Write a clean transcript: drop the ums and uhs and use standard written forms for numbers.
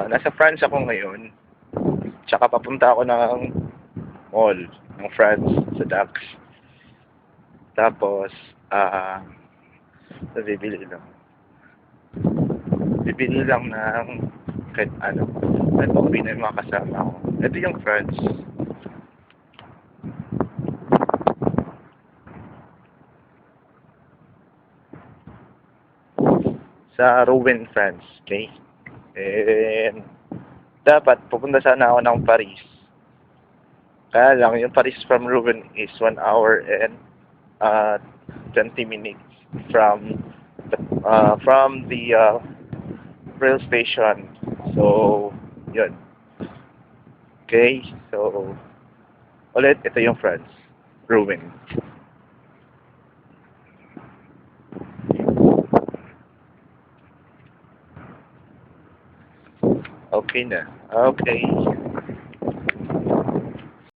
Nasa France ako ngayon. Tsaka papunta ako ng mall ng France sa Dax. Tapos, bibili lang. Bibili lang ng kahit ano. Kahit pauwi na yung mga kasama ko. Ito yung France. Sa Rouen, France. Okay? And, dapat pupunta sana ako ng Paris. Kaya lang, yung Paris from Rouen is 1 hour and 20 minutes from the rail station. So, yun. Okay, so, ulit, ito yung France. Rouen. Okay na. Okay.